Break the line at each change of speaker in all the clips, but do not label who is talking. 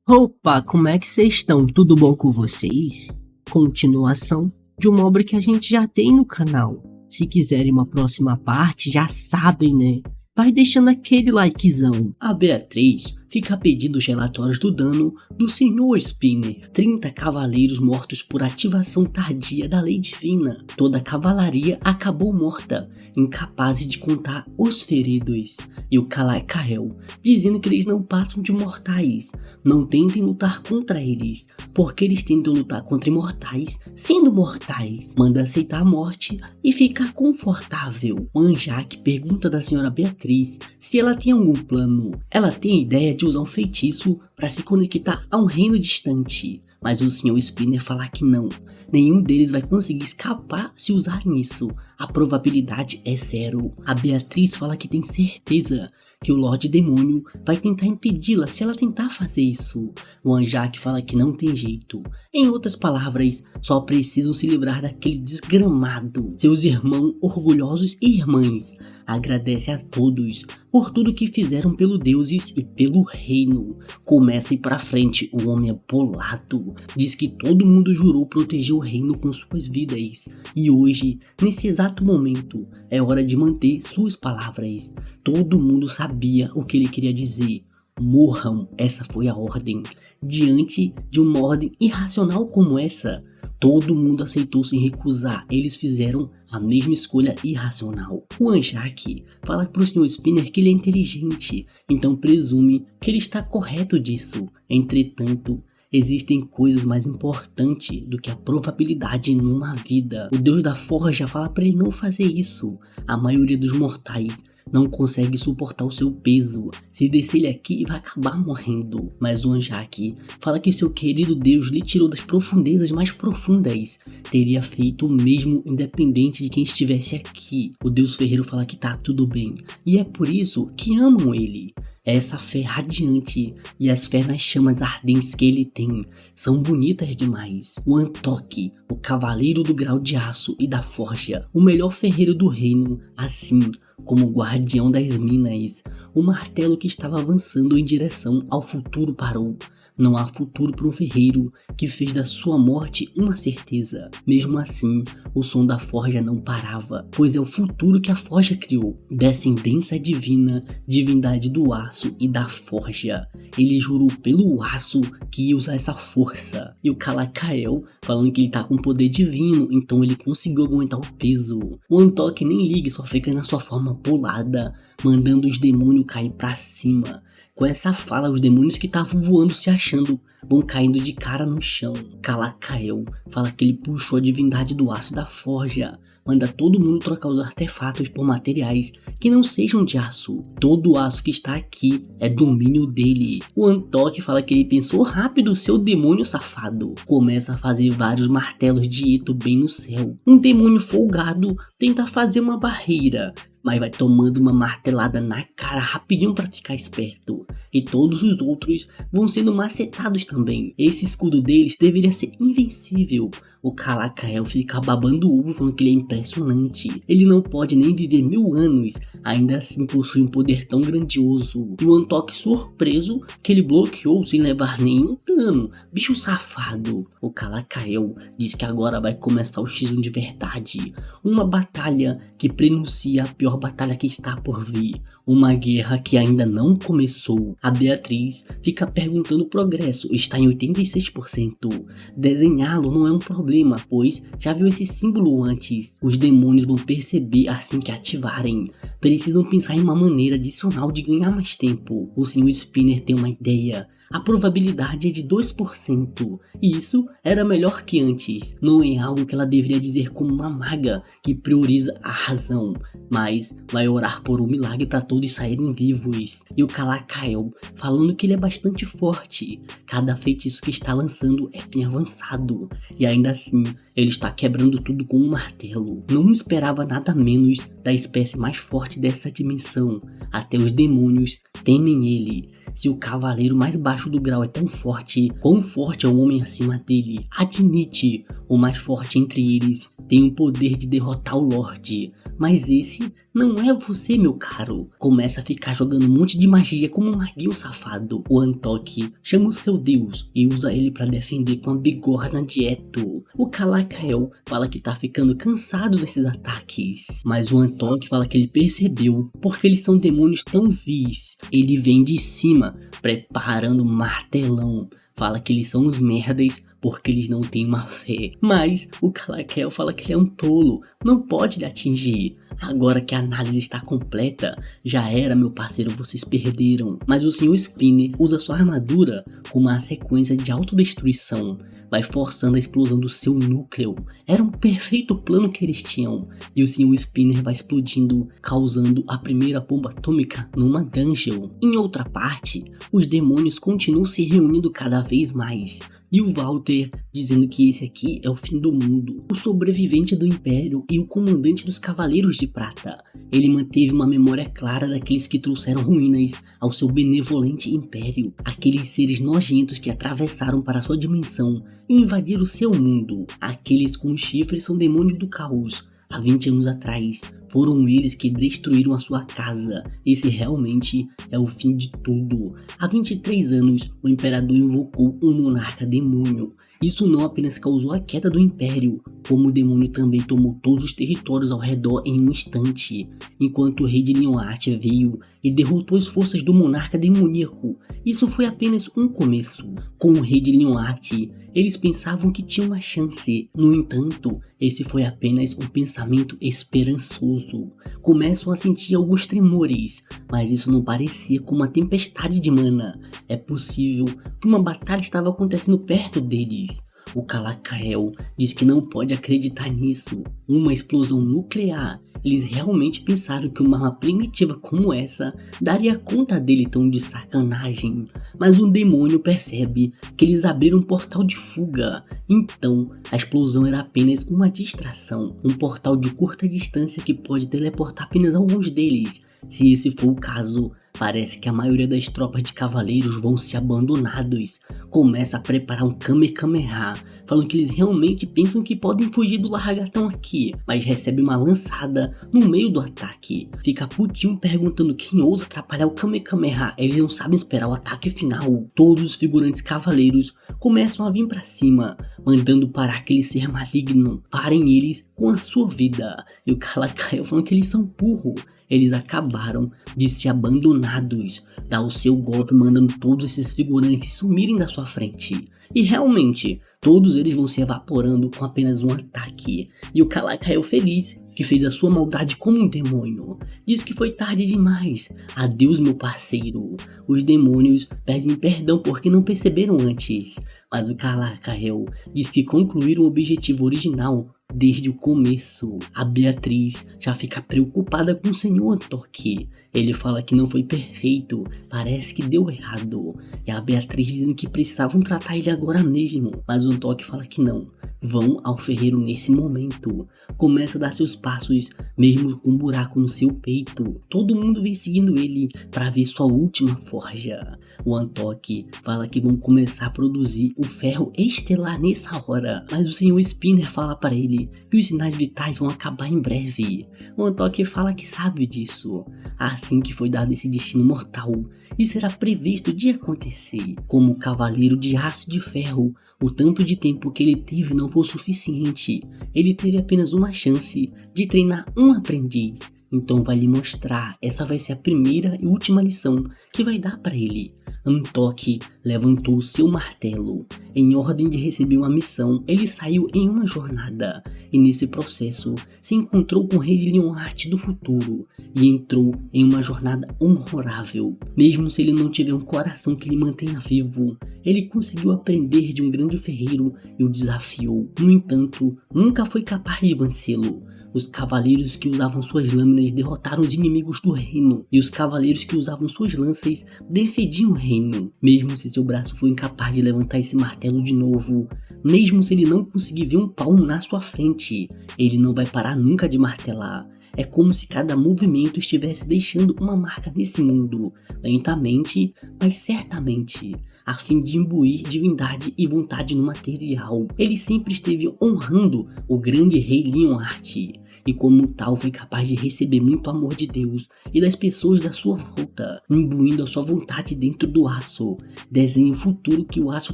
Opa, como é que vocês estão? Tudo bom com vocês? Continuação de uma obra que a gente já tem no canal. Se quiserem uma próxima parte, já sabem, né? Vai deixando aquele likezão. A Beatriz fica pedindo os relatórios do dano do Sr. Spinner. 30 cavaleiros mortos por ativação tardia da lei divina. Toda a cavalaria acabou morta, incapazes de contar os feridos. E o Calacael, dizendo que eles não passam de mortais. Não tentem lutar contra eles, porque eles tentam lutar contra imortais, sendo mortais. Manda aceitar a morte e ficar confortável. O Anjak pergunta da senhora Beatriz se ela tem algum plano. Ela tem a ideia de usar um feitiço para se conectar a um reino distante, mas o Sr. Spinner fala que não. Nenhum deles vai conseguir escapar se usarem isso. A probabilidade é zero. A Beatriz fala que tem certeza que o Lorde Demônio vai tentar impedi-la se ela tentar fazer isso. O Anjak fala que não tem jeito. Em outras palavras, só precisam se livrar daquele desgramado. Seus irmãos orgulhosos e irmãs agradecem a todos por tudo que fizeram pelo deuses e pelo reino. Começa a ir pra frente, o homem é bolado. Diz que todo mundo jurou proteger o reino com suas vidas. E hoje, nesse exato momento, é hora de manter suas palavras. Todo mundo sabia o que ele queria dizer. Morram, essa foi a ordem. Diante de uma ordem irracional como essa, todo mundo aceitou sem recusar. Eles fizeram a mesma escolha irracional. O Anjak fala pro Sr. Spinner que ele é inteligente, então presume que ele está correto disso. Entretanto, existem coisas mais importantes do que a probabilidade numa vida. O Deus da Forja fala para ele não fazer isso. A maioria dos mortais não consegue suportar o seu peso. Se descer ele aqui, vai acabar morrendo. Mas o Anjak fala que seu querido Deus lhe tirou das profundezas mais profundas. Teria feito o mesmo independente de quem estivesse aqui. O Deus Ferreiro fala que tá tudo bem. E é por isso que amam ele. Essa fé radiante e as fé nas chamas ardentes que ele tem são bonitas demais. O Antok, o cavaleiro do grau de aço e da forja, o melhor ferreiro do reino, assim como o guardião das minas, o martelo que estava avançando em direção ao futuro parou. Não há futuro para um ferreiro que fez da sua morte uma certeza. Mesmo assim, o som da forja não parava, pois é o futuro que a forja criou. Descendência divina, divindade do aço e da forja. Ele jurou pelo aço que ia usar essa força. E o Calacael falando que ele tá com poder divino, então ele conseguiu aguentar o peso. O Antok nem liga, só fica na sua forma polada, mandando os demônios cair pra cima. Com essa fala, os demônios que estavam voando se achando vão caindo de cara no chão. Calacael fala que ele puxou a divindade do aço da forja. Manda todo mundo trocar os artefatos por materiais que não sejam de aço. Todo o aço que está aqui é domínio dele. O Antok fala que ele pensou rápido, seu demônio safado. Começa a fazer vários martelos de Ito bem no céu. Um demônio folgado tenta fazer uma barreira, mas vai tomando uma martelada na cara rapidinho para ficar esperto. E todos os outros vão sendo macetados também. Esse escudo deles deveria ser invencível. O Calacael fica babando o ovo falando que ele é impressionante. Ele não pode nem viver 1000 anos, ainda assim possui um poder tão grandioso. E o Antok surpreso que ele bloqueou sem levar nenhum dano. Bicho safado. O Calacael diz que agora vai começar o X1 de verdade. Uma batalha que prenuncia a pior batalha que está por vir. Uma guerra que ainda não começou. A Beatriz fica perguntando o progresso. Está em 86%. Desenhá-lo não é um problema, pois já viu esse símbolo antes. Os demônios vão perceber assim que ativarem. Precisam pensar em uma maneira adicional de ganhar mais tempo. O Sr. Spinner tem uma ideia. A probabilidade é de 2%, e isso era melhor que antes. Não é algo que ela deveria dizer como uma maga que prioriza a razão, mas vai orar por um milagre para todos saírem vivos. E o Calacael falando que ele é bastante forte. Cada feitiço que está lançando é bem avançado, e ainda assim ele está quebrando tudo com um martelo. Não esperava nada menos da espécie mais forte dessa dimensão. Até os demônios temem ele. Se o cavaleiro mais baixo do grau é tão forte, quão forte é o homem acima dele? Admite, o mais forte entre eles tem o poder de derrotar o Lorde. Mas esse não é você, meu caro. Começa a ficar jogando um monte de magia como um maguinho safado. O Antok chama o seu deus e usa ele pra defender com a bigorna de Eto. O Calacael fala que tá ficando cansado desses ataques. Mas o Antok fala que ele percebeu porque eles são demônios tão vis. Ele vem de cima, preparando um martelão. Fala que eles são os merdas porque eles não têm uma fé. Mas o Calacael fala que ele é um tolo, não pode lhe atingir. Agora que a análise está completa, já era, meu parceiro, vocês perderam. Mas o Sr. Spinner usa sua armadura como uma sequência de autodestruição, vai forçando a explosão do seu núcleo. Era um perfeito plano que eles tinham. E o Sr. Spinner vai explodindo, causando a primeira bomba atômica numa dungeon. Em outra parte, os demônios continuam se reunindo cada vez mais. E o Walter dizendo que esse aqui é o fim do mundo. O sobrevivente do Império e o comandante dos Cavaleiros de Prata. Ele manteve uma memória clara daqueles que trouxeram ruínas ao seu benevolente Império. Aqueles seres nojentos que atravessaram para sua dimensão e invadiram o seu mundo. Aqueles com os chifres são demônios do caos. Há 20 anos atrás, foram eles que destruíram a sua casa. Esse realmente é o fim de tudo. Há 23 anos, o imperador invocou um monarca demônio. Isso não apenas causou a queda do império, como o demônio também tomou todos os territórios ao redor em um instante, enquanto o rei de Neonhart veio e derrotou as forças do monarca demoníaco. Isso foi apenas um começo. Com o rei de Neonhart, eles pensavam que tinha uma chance. No entanto, esse foi apenas um pensamento esperançoso. Começam a sentir alguns tremores, mas isso não parecia como uma tempestade de mana. É possível que uma batalha estava acontecendo perto deles. O Calacael diz que não pode acreditar nisso. Uma explosão nuclear. Eles realmente pensaram que uma arma primitiva como essa daria conta dele tão de sacanagem. Mas um demônio percebe que eles abriram um portal de fuga. Então, a explosão era apenas uma distração. Um portal de curta distância que pode teleportar apenas alguns deles. Se esse for o caso, parece que a maioria das tropas de cavaleiros vão ser abandonados. Começa a preparar um Kamehameha, falando que eles realmente pensam que podem fugir do largatão aqui, mas recebe uma lançada no meio do ataque. Fica putinho perguntando quem ousa atrapalhar o Kamehameha. Eles não sabem esperar o ataque final. Todos os figurantes cavaleiros começam a vir pra cima, mandando parar aquele ser maligno. Parem eles com a sua vida. E o Calacael falando que eles são burros. Eles acabaram de ser abandonados. Dá o seu golpe mandando todos esses figurantes sumirem da sua frente. E realmente, todos eles vão se evaporando com apenas um ataque. E o Calacael feliz, que fez a sua maldade como um demônio, diz que foi tarde demais. Adeus, meu parceiro. Os demônios pedem perdão porque não perceberam antes. Mas o Calacael diz que concluíram o objetivo original desde o começo. A Beatriz já fica preocupada com o Sr. Antok. Ele fala que não foi perfeito, parece que deu errado. E a Beatriz dizendo que precisavam tratar ele agora mesmo. Mas o Antok fala que não. Vão ao ferreiro nesse momento. Começa a dar seus passos, mesmo com um buraco no seu peito. Todo mundo vem seguindo ele para ver sua última forja. O Antok fala que vão começar a produzir o ferro estelar nessa hora. Mas o Sr. Spinner fala para ele que os sinais vitais vão acabar em breve. O Antok fala que sabe disso. Assim que foi dado esse destino mortal, isso era previsto de acontecer. Como cavaleiro de aço de ferro, o tanto de tempo que ele teve não foi suficiente. Ele teve apenas uma chance de treinar um aprendiz. Então vai lhe mostrar, essa vai ser a primeira e última lição que vai dar para ele. Antok levantou seu martelo. Em ordem de receber uma missão, ele saiu em uma jornada. E nesse processo, se encontrou com o rei de Neonhart do futuro. E entrou em uma jornada honorável. Mesmo se ele não tiver um coração que lhe mantenha vivo, ele conseguiu aprender de um grande ferreiro e o desafiou. No entanto, nunca foi capaz de vencê-lo. Os cavaleiros que usavam suas lâminas derrotaram os inimigos do reino, e os cavaleiros que usavam suas lanças defendiam o reino. Mesmo se seu braço for incapaz de levantar esse martelo de novo, mesmo se ele não conseguir ver um palmo na sua frente, ele não vai parar nunca de martelar. É como se cada movimento estivesse deixando uma marca nesse mundo, lentamente, mas certamente, a fim de imbuir divindade e vontade no material. Ele sempre esteve honrando o grande rei Leonhart. e como tal foi capaz de receber muito amor de Deus e das pessoas da sua volta, imbuindo a sua vontade dentro do aço. Desenhe o futuro que o aço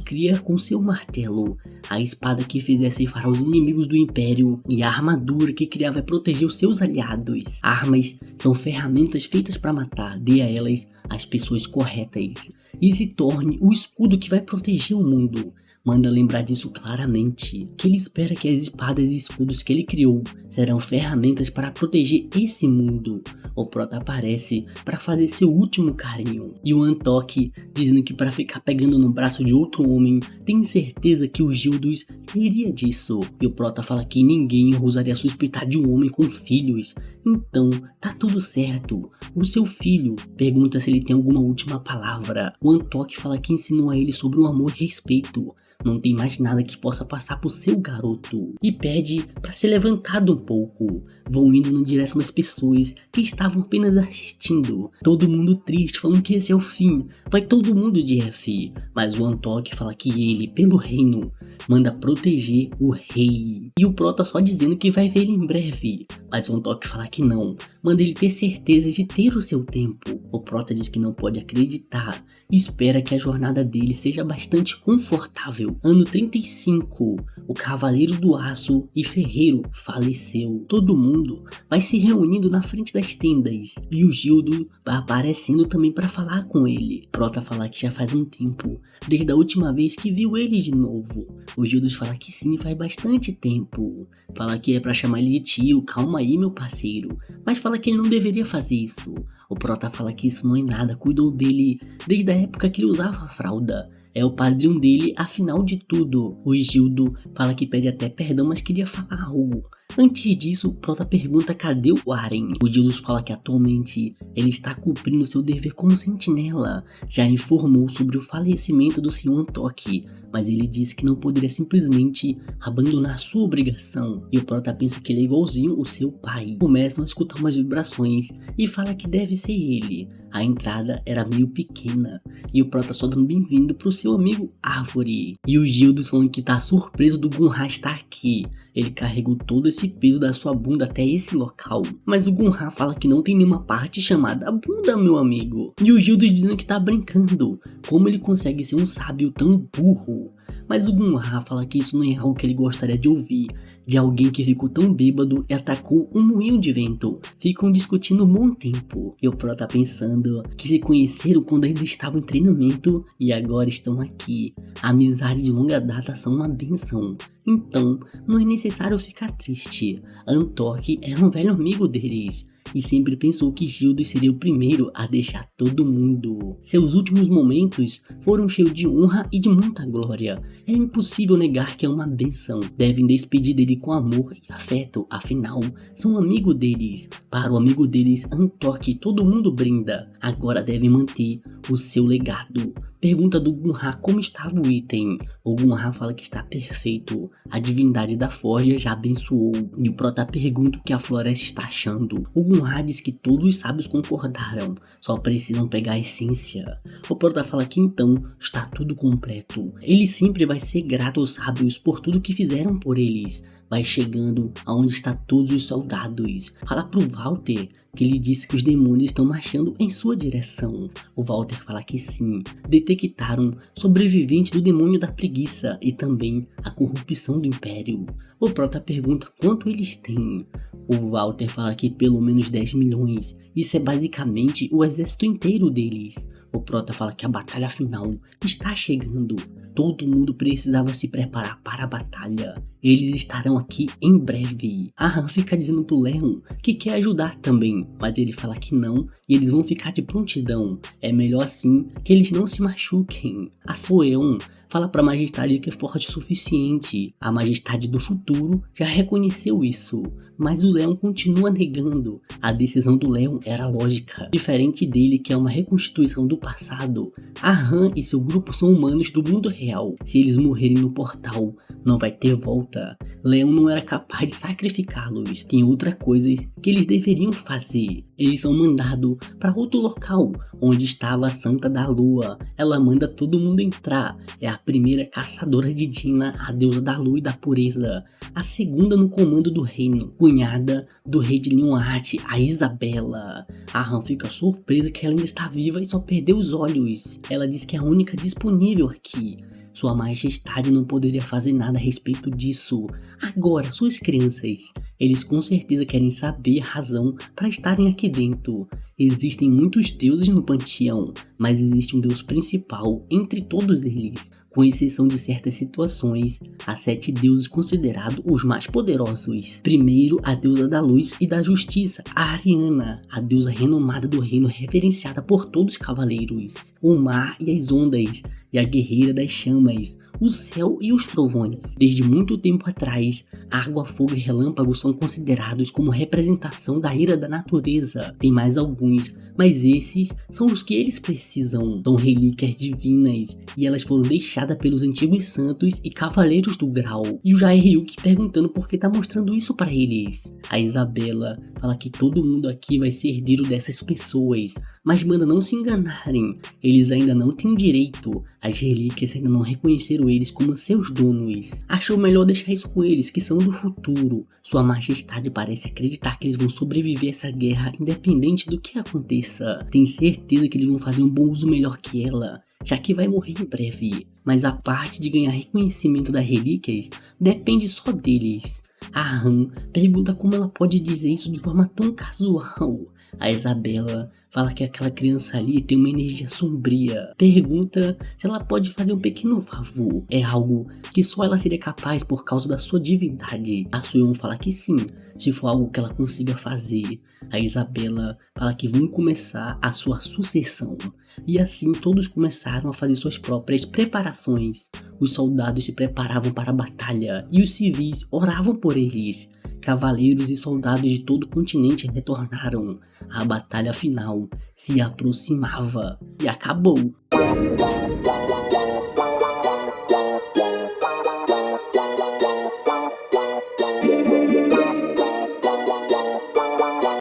cria com seu martelo, a espada que fizesse ceifar os inimigos do Império e a armadura que criava para proteger os seus aliados. Armas são ferramentas feitas para matar, dê a elas as pessoas corretas e se torne o escudo que vai proteger o mundo. Manda lembrar disso claramente, que ele espera que as espadas e escudos que ele criou serão ferramentas para proteger esse mundo. O Prota aparece para fazer seu último carinho, e o Antoque dizendo que para ficar pegando no braço de outro homem, tem certeza que o Gildos iria disso. E o Prota fala que ninguém ousaria suspeitar de um homem com filhos, então tá tudo certo. O seu filho pergunta se ele tem alguma última palavra. O Antoque fala que ensinou a ele sobre o amor e respeito. Não tem mais nada que possa passar por seu garoto e pede para ser levantado um pouco. Vão indo na direção das pessoas que estavam apenas assistindo. Todo mundo triste, falando que esse é o fim. Vai todo mundo de F. Mas o Antoque fala que ele, pelo reino, manda proteger o rei. E o Prota só dizendo que vai ver ele em breve. Mas o Antoque fala que não. Manda ele ter certeza de ter o seu tempo. O Prota diz que não pode acreditar. E espera que a jornada dele seja bastante confortável. Ano 35. O Cavaleiro do Aço e Ferreiro faleceu. Todo mundo vai se reunindo na frente das tendas. E o Gildo vai aparecendo também para falar com ele. Prota fala que já faz um tempo, desde a última vez que viu eles de novo. O Gildos fala que sim, faz bastante tempo. Fala que é pra chamar ele de tio, calma aí meu parceiro. Mas fala que ele não deveria fazer isso. O Prota fala que isso não é nada, cuidou dele desde a época que ele usava fralda. É o padrinho dele, afinal de tudo. O Gildo fala que pede até perdão, mas queria falar algo. Antes disso, o Prota pergunta cadê o Aren. O Gildos fala que atualmente ele está cumprindo seu dever como sentinela. Já informou sobre o falecimento do Sr. Antoque, mas ele disse que não poderia simplesmente abandonar sua obrigação. E o Prota pensa que ele é igualzinho o seu pai. Começam a escutar umas vibrações e fala que deve ser ele. A entrada era meio pequena e o Prota só dando bem-vindo pro seu amigo Árvore. E o Gildos falando que tá surpreso do Gunra estar aqui. Ele carregou todo esse peso da sua bunda até esse local. Mas o Gunra fala que não tem nenhuma parte chamada bunda, meu amigo. E o Gildos dizendo que tá brincando. Como ele consegue ser um sábio tão burro? Mas o Gunra fala que isso não é algo que ele gostaria de ouvir. De alguém que ficou tão bêbado e atacou um moinho de vento. Ficam discutindo um bom tempo. E o Prota pensando que se conheceram quando ainda estavam em treinamento e agora estão aqui. A amizade de longa data são uma benção. Então, não é necessário ficar triste. Antoque era um velho amigo deles e sempre pensou que Gildos seria o primeiro a deixar todo mundo. Seus últimos momentos foram cheios de honra e de muita glória. É impossível negar que é uma benção. Devem despedir dele com amor e afeto, afinal, são amigo deles. Para o amigo deles, Antoque, todo mundo brinda. Agora devem manter o seu legado. Pergunta do Gunra como estava o item. O Gunra fala que está perfeito. A divindade da forja já abençoou. E o Prota pergunta o que a floresta está achando. O Gunra diz que todos os sábios concordaram. Só precisam pegar a essência. O Prota fala que então está tudo completo. Ele sempre vai ser grato aos sábios por tudo que fizeram por eles. Vai chegando aonde está todos os soldados. Fala pro Walter que ele disse que os demônios estão marchando em sua direção. O Walter fala que sim, detectaram sobreviventes do demônio da preguiça e também a corrupção do Império. O Prota pergunta quanto eles têm. O Walter fala que pelo menos 10 milhões, isso é basicamente o exército inteiro deles. O Prota fala que a batalha final está chegando. Todo mundo precisava se preparar para a batalha. Eles estarão aqui em breve. A Han fica dizendo pro Leon que quer ajudar também, mas ele fala que não e eles vão ficar de prontidão. É melhor assim que eles não se machuquem. A Soeon fala pra Majestade que é forte o suficiente. A Majestade do futuro já reconheceu isso, mas o Leon continua negando. A decisão do Leon era lógica. Diferente dele, que é uma reconstituição do passado, a Han e seu grupo são humanos do mundo real. real. Se eles morrerem no portal, não vai ter volta. Leão não era capaz de sacrificá-los. Tem outra coisa que eles deveriam fazer. Eles são mandados para outro local, onde estava a Santa da Lua. Ela manda todo mundo entrar. É a primeira caçadora de Dina, a deusa da lua e da pureza. A segunda no comando do reino, cunhada do rei de Leonhart, a Isabela. A Han fica surpresa que ela ainda está viva e só perdeu os olhos. Ela diz que é a única disponível aqui. Sua Majestade não poderia fazer nada a respeito disso. Agora, suas crianças, eles com certeza querem saber a razão para estarem aqui dentro. Existem muitos deuses no panteão, mas existe um deus principal entre todos eles. Com exceção de certas situações, há 7 deuses considerados os mais poderosos. Primeiro, a deusa da luz e da justiça, a Ariana, a deusa renomada do reino reverenciada por todos os cavaleiros. O mar e as ondas, e a guerreira das chamas, o céu e os trovões. Desde muito tempo atrás, água, fogo e relâmpago são considerados como representação da ira da natureza. Tem mais alguns, mas esses são os que eles precisam. São relíquias divinas e elas foram deixadas pelos antigos santos e cavaleiros do grau. E o Jaehyuk perguntando por que tá mostrando isso para eles. A Isabela fala que todo mundo aqui vai ser herdeiro dessas pessoas, mas manda não se enganarem, eles ainda não têm direito. As relíquias ainda não reconheceram eles como seus donos. Achou melhor deixar isso com eles, que são do futuro. Sua Majestade parece acreditar que eles vão sobreviver a essa guerra independente do que aconteça. Tem certeza que eles vão fazer um bom uso melhor que ela, já que vai morrer em breve. Mas a parte de ganhar reconhecimento das relíquias depende só deles. A Han pergunta como ela pode dizer isso de forma tão casual. A Isabela fala que aquela criança ali tem uma energia sombria. Pergunta se ela pode fazer um pequeno favor. É algo que só ela seria capaz por causa da sua divindade. A Suyeon fala que sim, se for algo que ela consiga fazer. A Isabela fala que vão começar a sua sucessão. E assim todos começaram a fazer suas próprias preparações. Os soldados se preparavam para a batalha e os civis oravam por eles. Cavaleiros e soldados de todo o continente retornaram. A batalha final se aproximava e acabou.